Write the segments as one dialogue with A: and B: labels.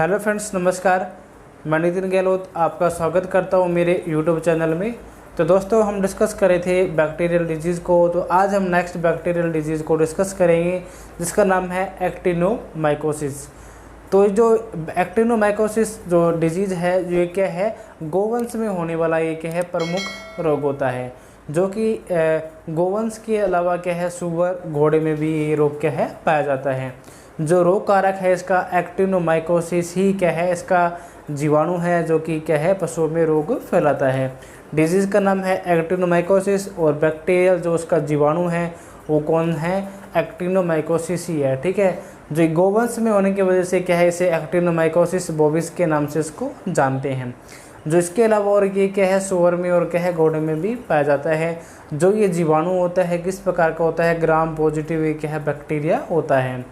A: Hello friends, नमस्कार। मैं नितिन गहलोत आपका स्वागत करता हूं मेरे यूट्यूब चैनल में। तो दोस्तों, हम डिस्कस करे थे बैक्टीरियल डिजीज़ को, तो आज हम नेक्स्ट बैक्टीरियल डिजीज़ को डिस्कस करेंगे जिसका नाम है एक्टिनोमाइकोसिस। तो जो एक्टिनोमाइकोसिस जो डिजीज़ है, ये क्या है, गोवंश में होने वाला ये क्या है, प्रमुख रोग होता है, जो कि गोवंश के अलावा क्या है, सूअर, घोड़े में भी ये रोग क्या है पाया जाता है। जो रोग कारक है इसका एक्टिनोमाइकोसिस ही क्या है, इसका जीवाणु है जो कि क्या है, पशुओं में रोग फैलाता है। डिजीज़ का नाम है एक्टिनोमाइकोसिस और बैक्टीरियल जो उसका जीवाणु है वो कौन है, एक्टिनोमाइकोसिस ही है। ठीक है, जो गोवंश में होने की वजह से क्या है, इसे एक्टिनोमाइकोसिस बोविस के नाम से इसको जानते हैं। जो इसके अलावा और ये क्या है, सूअर में और क्या है, घोड़े में भी पाया जाता है। जो ये जीवाणु होता है किस प्रकार का होता है, ग्राम पॉजिटिव ये क्या है, बैक्टीरिया होता है।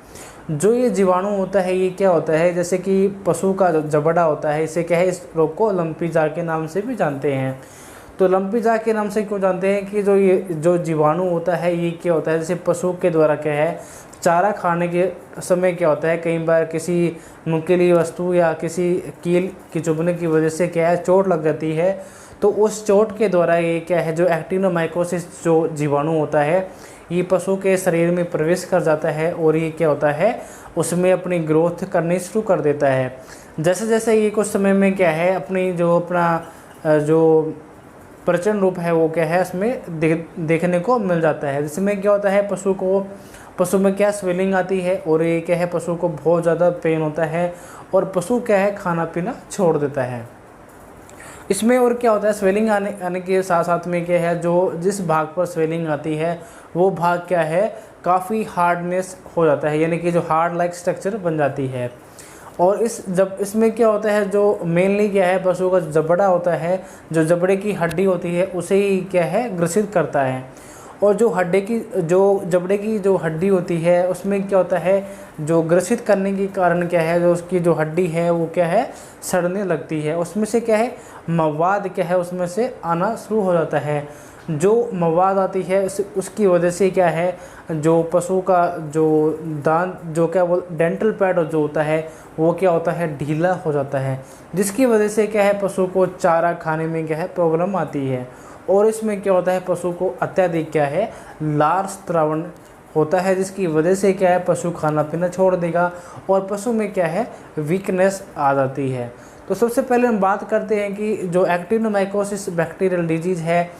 A: जो ये जीवाणु होता है ये क्या होता है, जैसे कि पशु का जो जबड़ा होता है, इसे क्या है, इस रोग को लंपी जार के नाम से भी जानते हैं। तो लंपी जार के नाम से क्यों जानते हैं कि जो जीवाणु होता है ये क्या होता है, जैसे पशु के द्वारा क्या है, चारा खाने के समय क्या होता है, कई बार किसी नुकीली वस्तु या किसी कील की चुभने की वजह से क्या है, चोट लग जाती है। तो उस चोट के द्वारा ये क्या है, जो एक्टिनोमाइकोसिस जो जीवाणु होता है ये पशु के शरीर में प्रवेश कर जाता है और ये क्या होता है, उसमें अपनी ग्रोथ करनी शुरू कर देता है। जैसे जैसे ये कुछ समय में क्या है, अपनी जो जो प्रचंड रूप है वो क्या है, इसमें देखने को मिल जाता है। जिसमें क्या होता है, पशु में क्या स्वेलिंग आती है और ये क्या है, पशु को बहुत ज़्यादा पेन होता है और पशु क्या है, खाना पीना छोड़ देता है। इसमें और क्या होता है, स्वेलिंग आने के साथ साथ में क्या है, जो जिस भाग पर स्वेलिंग आती है वो भाग क्या है, काफ़ी हार्डनेस हो जाता है, यानी कि जो हार्ड लाइक स्ट्रक्चर बन जाती है। और जब इसमें क्या होता है, जो मेनली क्या है, पशु का जबड़ा होता है, जो जबड़े की हड्डी होती है उसे ही क्या है, ग्रसित करता है। और जो जबड़े की जो हड्डी होती है उसमें क्या होता है, जो ग्रसित करने के कारण क्या है, जो उसकी जो हड्डी है वो क्या है, सड़ने लगती है। उसमें से क्या है, मवाद क्या है, उसमें से आना शुरू हो जाता है। जो मवाद आती है उसकी वजह से क्या है, जो पशु का जो दांत जो क्या वो डेंटल पैड जो होता है वो क्या होता है, ढीला हो जाता है, जिसकी वजह से क्या है, पशु को चारा खाने में क्या है, प्रॉब्लम आती है। और इसमें क्या होता है, पशु को अत्यधिक क्या है, लार स्त्रावन होता है, जिसकी वजह से क्या है, पशु खाना पीना छोड़ देगा और पशु में क्या है, वीकनेस आ जाती है। तो सबसे पहले हम बात करते हैं कि जो एक्टिनोमाइकोसिस बैक्टीरियल डिजीज़ है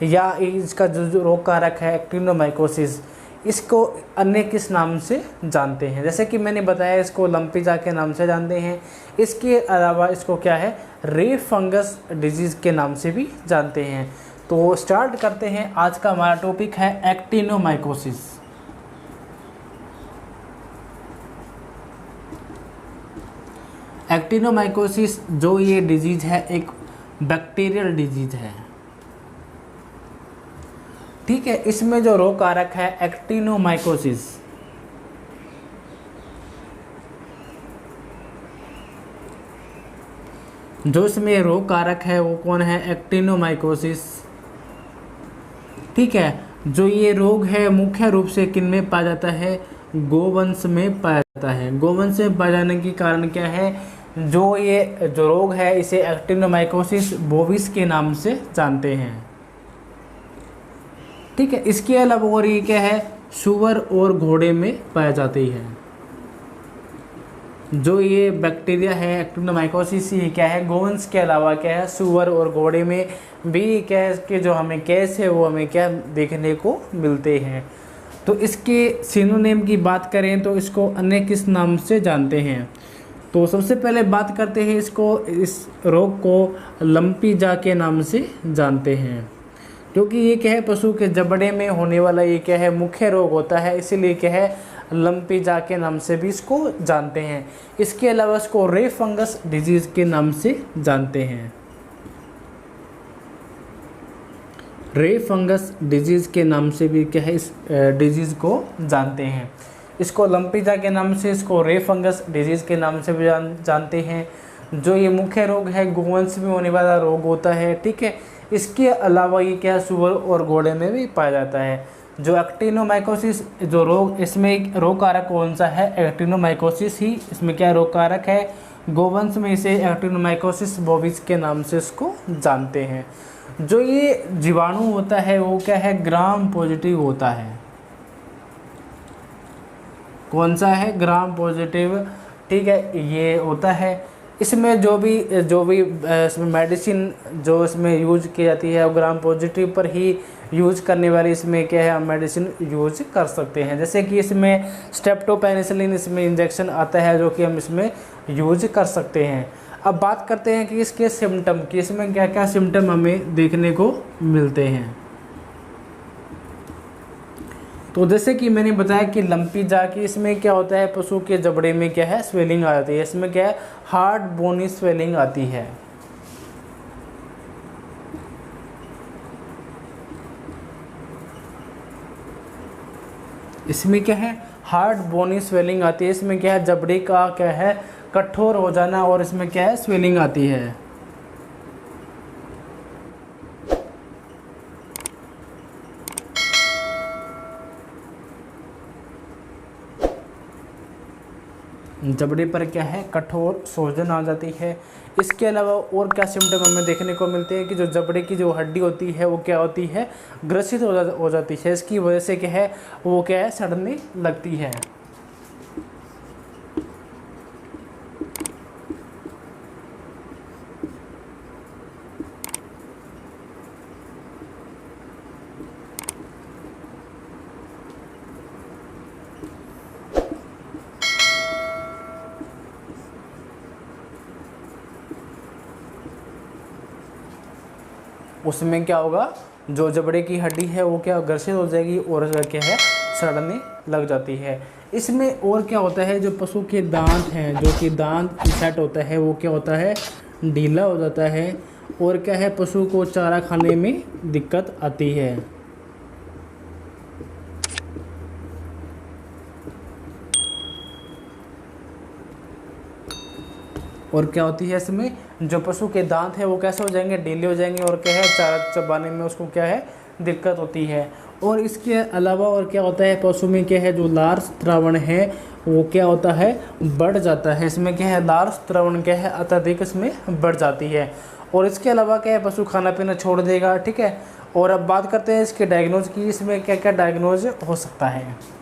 A: या इसका जो रोग कारक है एक्टिनोमाइकोसिस, इसको अन्य किस नाम से जानते हैं। जैसे कि मैंने बताया, इसको लंपी जार के नाम से जानते हैं। इसके अलावा इसको क्या है, रे फंगस डिजीज़ के नाम से भी जानते हैं। तो स्टार्ट करते हैं। आज का हमारा टॉपिक है एक्टिनोमाइकोसिस। एक्टिनोमाइकोसिस जो ये डिजीज़ है एक बैक्टीरियल डिजीज़ है। ठीक है, इसमें जो रोग कारक है एक्टिनोमाइकोसिस, जो इसमें रोग कारक है वो कौन है, एक्टिनोमाइकोसिस। ठीक है, जो ये रोग है मुख्य रूप से किन में पाया जाता है, गोवंश में पाया जाता है। गोवंश में पाए जाने के कारण क्या है, जो रोग है इसे एक्टिनोमाइकोसिस बोविस के नाम से जानते हैं। ठीक है, इसके अलावा और ये क्या है, सूअर और घोड़े में पाया जाती है। जो ये बैक्टीरिया है एक्टिनोमाइकोसिस, ये क्या है, गोवंश के अलावा क्या है, सूअर और घोड़े में भी क्या है, इसके जो हमें केस है वो हमें क्या देखने को मिलते हैं। तो इसके सिनोनिम की बात करें तो इसको अन्य किस नाम से जानते हैं। तो सबसे पहले बात करते हैं, इस रोग को लंपी जार के नाम से जानते हैं, क्योंकि ये क्या है, पशु के जबड़े में होने वाला ये क्या है, मुख्य रोग होता है, इसीलिए क्या है, लंपी जार के नाम से भी इसको जानते हैं। इसके अलावा इसको रे फंगस डिजीज़ के नाम से जानते हैं। रे फंगस डिजीज़ के नाम से भी क्या है, इस डिजीज़ को जानते हैं। इसको लंपी जार के नाम से, इसको रे फंगस डिजीज़ के नाम से भी जानते हैं। जो ये मुख्य रोग है गोवंश में होने वाला रोग होता है। ठीक है, इसके अलावा ये क्या, सूअर और घोड़े में भी पाया जाता है। जो एक्टिनोमाइकोसिस जो रोग, इसमें रोग कारक कौन सा है, एक्टिनोमाइकोसिस ही इसमें क्या रोग कारक है। गोवंश में इसे एक्टिनोमाइकोसिस बोविस के नाम से इसको जानते हैं। जो ये जीवाणु होता है वो क्या है, ग्राम पॉजिटिव होता है। कौन सा है, ग्राम पॉजिटिव, ठीक है, ये होता है। इसमें जो भी इसमें मेडिसिन जो इसमें यूज की जाती है वो ग्राम पॉजिटिव पर ही यूज करने वाली इसमें क्या है, हम मेडिसिन यूज कर सकते हैं। जैसे कि इसमें स्ट्रेप्टोपेनिसिलिन इसमें इंजेक्शन आता है जो कि हम इसमें यूज कर सकते हैं। अब बात करते हैं कि इसके सिम्टम की, इसमें क्या क्या सिम्टम हमें देखने को मिलते हैं। तो जैसे कि मैंने बताया कि लंपी जा की इसमें क्या होता है, पशु के जबड़े में क्या है, स्वेलिंग आ जाती है। इसमें क्या है, हार्ड बोनी स्वेलिंग आती है। इसमें क्या है, हार्ड बोनी स्वेलिंग आती है। इसमें क्या है, जबड़े का क्या है, कठोर हो जाना, और इसमें क्या है, स्वेलिंग आती है। जबड़े पर क्या है, कठोर सूजन आ जाती है। इसके अलावा और क्या सिम्टम हमें देखने को मिलते हैं कि जो जबड़े की जो हड्डी होती है वो क्या होती है, ग्रसित हो जाती है। इसकी वजह से क्या है, वो क्या है, सड़ने लगती है। उसमें क्या होगा, जो जबड़े की हड्डी है वो क्या ग्रसित हो जाएगी और क्या है, सड़ने लग जाती है। इसमें और क्या होता है, जो पशु के दांत हैं, जो कि दांत सेट होता है वो क्या होता है, ढीला हो जाता है। और क्या है, पशु को चारा खाने में दिक्कत आती है। और क्या होती है, इसमें जो पशु के दांत है वो कैसे हो जाएंगे, ढीले हो जाएंगे, और क्या है, चारा चबाने में उसको क्या है, दिक्कत होती है। और इसके अलावा और क्या होता है, पशु में क्या है, जो लार स्त्रावण है वो क्या होता है, बढ़ जाता है। इसमें क्या है, लार स्त्रावण क्या है, अत्यधिक इसमें बढ़ जाती है। और इसके अलावा क्या है, पशु खाना पीना छोड़ देगा, ठीक है। और अब बात करते हैं इसके डायग्नोज की, इसमें क्या क्या डायग्नोज हो सकता है।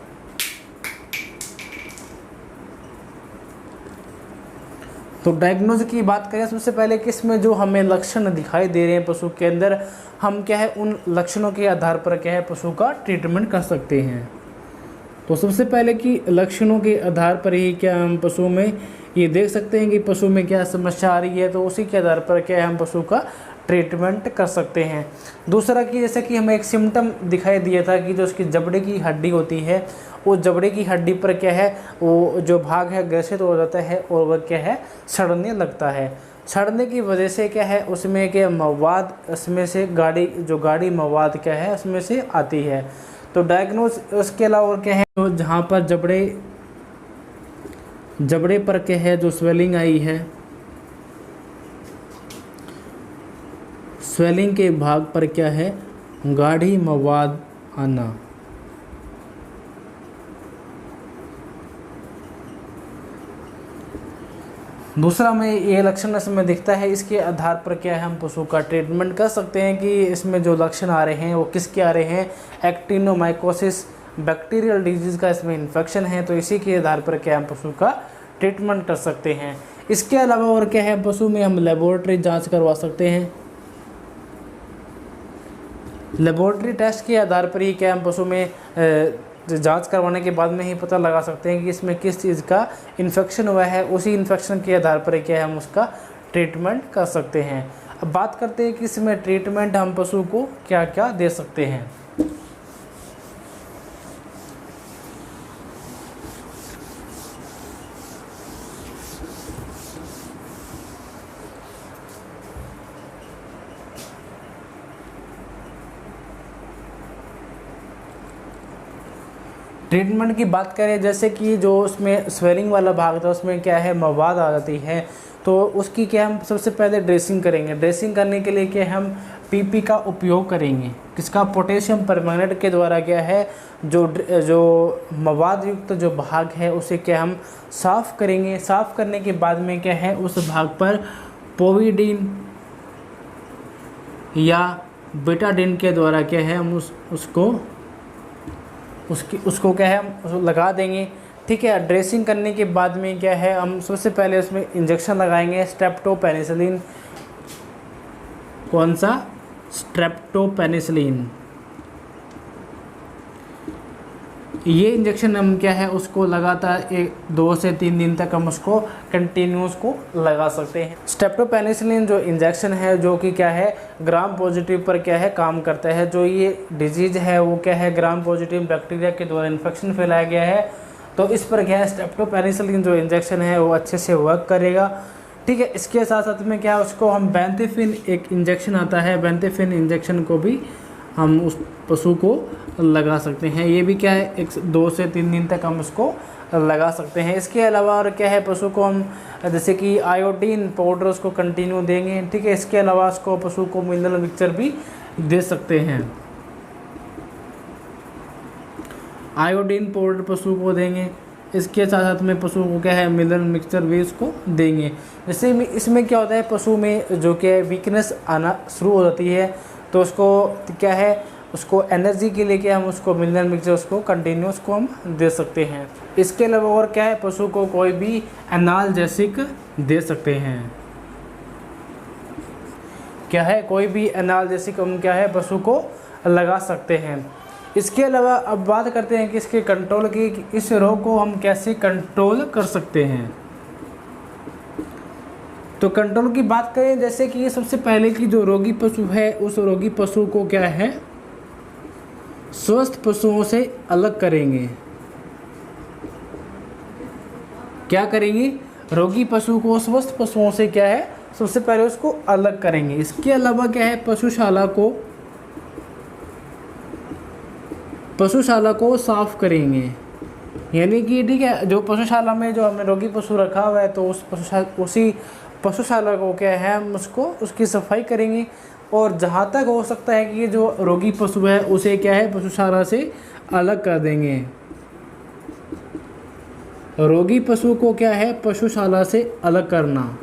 A: तो डायग्नोज की बात करें, सबसे पहले कि इसमें जो हमें लक्षण दिखाई दे रहे हैं पशु के अंदर, हम क्या है, उन लक्षणों के आधार पर क्या है, पशु का ट्रीटमेंट कर सकते हैं। तो सबसे पहले कि लक्षणों के आधार पर ही क्या हम पशु में ये देख सकते हैं कि पशु में क्या समस्या आ रही है, तो उसी के आधार पर क्या है, हम पशु का ट्रीटमेंट कर सकते हैं। दूसरा कि जैसे कि हमें एक सिम्टम दिखाई दिया था कि जो उसकी जबड़े की हड्डी होती है, वो जबड़े की हड्डी पर क्या है, वो जो भाग है ग्रसित हो जाता है और वह क्या है, सड़ने लगता है। सड़ने की वजह से क्या है, उसमें क्या मवाद, उसमें से गाढ़ी मवाद क्या है, उसमें से आती है। तो डायग्नोज उसके अलावा और क्या है, तो जहाँ पर जबड़े पर क्या है, जो स्वेलिंग आई है, स्वेलिंग के भाग पर क्या है, गाढ़ी मवाद आना। दूसरा में ये लक्षण इसमें दिखता है, इसके आधार पर क्या है, हम पशु का ट्रीटमेंट कर सकते हैं कि इसमें जो लक्षण आ रहे हैं वो किसके आ रहे हैं, एक्टिनोमाइकोसिस बैक्टीरियल डिजीज़ का इसमें इन्फेक्शन है। तो इसी के आधार पर क्या हम पशु का ट्रीटमेंट कर सकते हैं। इसके अलावा और क्या है, पशु में हम लेबोरेटरी जांच करवा सकते हैं। लेबोरेटरी टेस्ट के आधार पर ही क्या हम पशु में जांच करवाने के बाद में ही पता लगा सकते हैं कि इसमें किस चीज़ का इन्फेक्शन हुआ है। उसी इन्फेक्शन के आधार पर क्या है, हम उसका ट्रीटमेंट कर सकते हैं। अब बात करते हैं कि इसमें ट्रीटमेंट हम पशु को क्या क्या दे सकते हैं। ट्रीटमेंट की बात करें, जैसे कि जो उसमें स्वेलिंग वाला भाग था उसमें क्या है, मवाद आ जाती है, तो उसकी क्या हम सबसे पहले ड्रेसिंग करेंगे। ड्रेसिंग करने के लिए क्या हम पीपी का उपयोग करेंगे। किसका? पोटेशियम परमैंगनेट के द्वारा क्या है, जो मवाद युक्त जो भाग है उसे क्या हम साफ़ करेंगे। साफ़ करने के बाद में क्या है, उस भाग पर पोविडीन या बेटाडीन के द्वारा क्या है हम उसको क्या है हम लगा देंगे। ठीक है। ड्रेसिंग करने के बाद में क्या है, हम सबसे पहले उसमें इंजेक्शन लगाएंगे स्ट्रेप्टोपेनिसिलिन। कौन सा? स्ट्रेप्टोपेनिसिलिन। ये इंजेक्शन हम क्या है उसको लगातार 2 से 3 दिन तक हम उसको कंटिन्यूस को लगा सकते हैं। स्ट्रेप्टोपेनिसिलिन जो इंजेक्शन है, जो कि क्या है ग्राम पॉजिटिव पर क्या है काम करता है। जो ये डिजीज़ है वो क्या है, ग्राम पॉजिटिव बैक्टीरिया के द्वारा इन्फेक्शन फैलाया गया है, तो इस पर क्या है स्ट्रेप्टोपेनिसिलिन जो इंजेक्शन है वो अच्छे से वर्क करेगा। ठीक है। इसके साथ साथ में क्या है, उसको हम बेंथेफिन एक इंजेक्शन आता है, बेंथेफिन इंजेक्शन को भी हम उस पशु को लगा सकते हैं। ये भी क्या है 2 से 3 दिन तक हम उसको लगा सकते हैं। इसके अलावा और क्या है, पशु को हम जैसे कि आयोडीन पाउडर उसको कंटिन्यू देंगे। ठीक है। इसके अलावा उसको पशु को मिनरल मिक्सचर भी दे सकते हैं। आयोडीन पाउडर पशु को देंगे, इसके साथ साथ में पशु को क्या है मिनरल मिक्सचर भी उसको देंगे। जैसे इसमें क्या होता है, पशु में जो कि वीकनेस आना शुरू हो जाती है, तो उसको क्या है उसको एनर्जी के लिए क्या हम उसको मिनरल मिक्सचर उसको कंटिन्यूस को हम दे सकते हैं। इसके अलावा और क्या है, पशु को कोई भी एनाल्जेसिक दे सकते हैं। क्या है, कोई भी एनाल्जेसिक हम क्या है पशु को लगा सकते हैं। इसके अलावा अब बात करते हैं कि इसके कंट्रोल की, कि इस रोग को हम कैसे कंट्रोल कर सकते हैं। तो कंट्रोल की बात करें, जैसे कि सबसे पहले कि जो रोगी पशु है उस रोगी पशु को क्या है स्वस्थ पशुओं से अलग करेंगे। क्या करेंगे? रोगी पशु को स्वस्थ पशुओं से क्या है सबसे पहले उसको अलग करेंगे। इसके अलावा क्या है, पशुशाला को साफ करेंगे। यानी कि ठीक है, जो पशुशाला में जो हमने रोगी पशु रखा हुआ है, तो उसी पशुशाला को क्या है हम उसकी सफाई करेंगे। और जहाँ तक हो सकता है कि ये जो रोगी पशु है उसे क्या है पशुशाला से अलग कर देंगे। रोगी पशु को क्या है पशुशाला से अलग करना।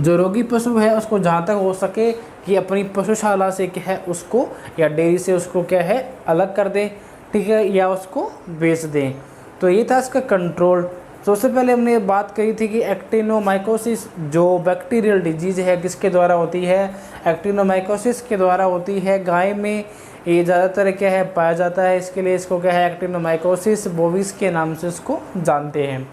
A: जो रोगी पशु है उसको जहाँ तक हो सके कि अपनी पशुशाला से क्या है उसको या डेयरी से उसको क्या है अलग कर दें। ठीक है, या उसको बेच दें। तो ये था इसका कंट्रोल। सबसे पहले हमने बात करी थी कि एक्टिनोमाइकोसिस जो बैक्टीरियल डिजीज़ है किसके द्वारा होती है, एक्टिनोमाइकोसिस के द्वारा होती है। गाय में ये ज़्यादातर क्या है पाया जाता है, इसके लिए इसको क्या है एक्टिनोमाइकोसिस बोविस के नाम से इसको जानते हैं।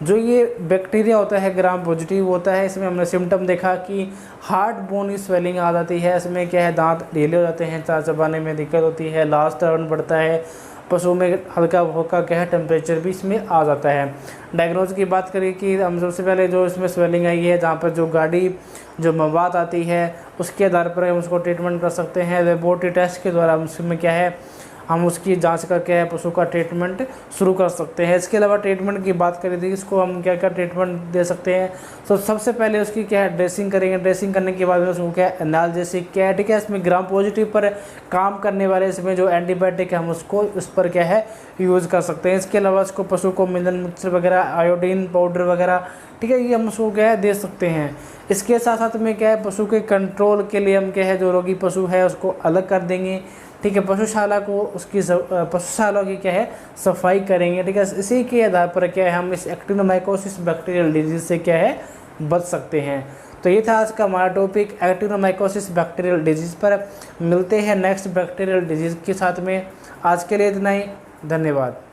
A: जो ये बैक्टीरिया होता है ग्राम पॉजिटिव होता है। इसमें हमने सिम्टम देखा कि हार्ट बोन स्वेलिंग आ जाती है, इसमें क्या है दांत ढीले हो जाते हैं, चबाने में दिक्कत होती है, लास्ट टर्न बढ़ता है, पशु में हल्का फुल्का क्या है टेम्परेचर भी इसमें आ जाता है। डायग्नोज की बात करें कि हम सबसे पहले जो इसमें स्वेलिंग आई है, जहाँ पर जो मवाद आती है उसके आधार पर हम उसको ट्रीटमेंट कर सकते हैं। लेबोरेटरी टेस्ट के द्वारा उसमें क्या है हम उसकी जांच करके है पशु का ट्रीटमेंट शुरू कर सकते हैं। इसके अलावा ट्रीटमेंट की बात करें तो इसको हम क्या क्या ट्रीटमेंट दे सकते हैं। तो सबसे पहले उसकी क्या है ड्रेसिंग करेंगे। ड्रेसिंग करने के बाद में उसको क्या है एनाल्जेसिक क्या है, ठीक है, इसमें ग्राम पॉजिटिव पर काम करने वाले इसमें जो एंटीबायोटिक है हम उसको उस पर क्या है यूज़ कर सकते हैं। इसके अलावा उसको पशु को मिनरल मिक्सचर वगैरह, आयोडीन पाउडर वगैरह, ठीक है, ये हम उसको क्या है दे सकते हैं। इसके साथ साथ में क्या है पशु के कंट्रोल के लिए हम क्या है जो रोगी पशु है उसको अलग कर देंगे। ठीक है, पशुशाला को उसकी पशुशाला की क्या है सफाई करेंगे। ठीक है, इसी के आधार पर क्या है हम इस एक्टिनोमाइकोसिस बैक्टीरियल डिजीज से क्या है बच सकते हैं। तो ये था आज का हमारा टॉपिक एक्टिनोमाइकोसिस बैक्टीरियल डिजीज़ पर। मिलते हैं नेक्स्ट बैक्टीरियल डिजीज़ के साथ में। आज के लिए इतना ही, धन्यवाद।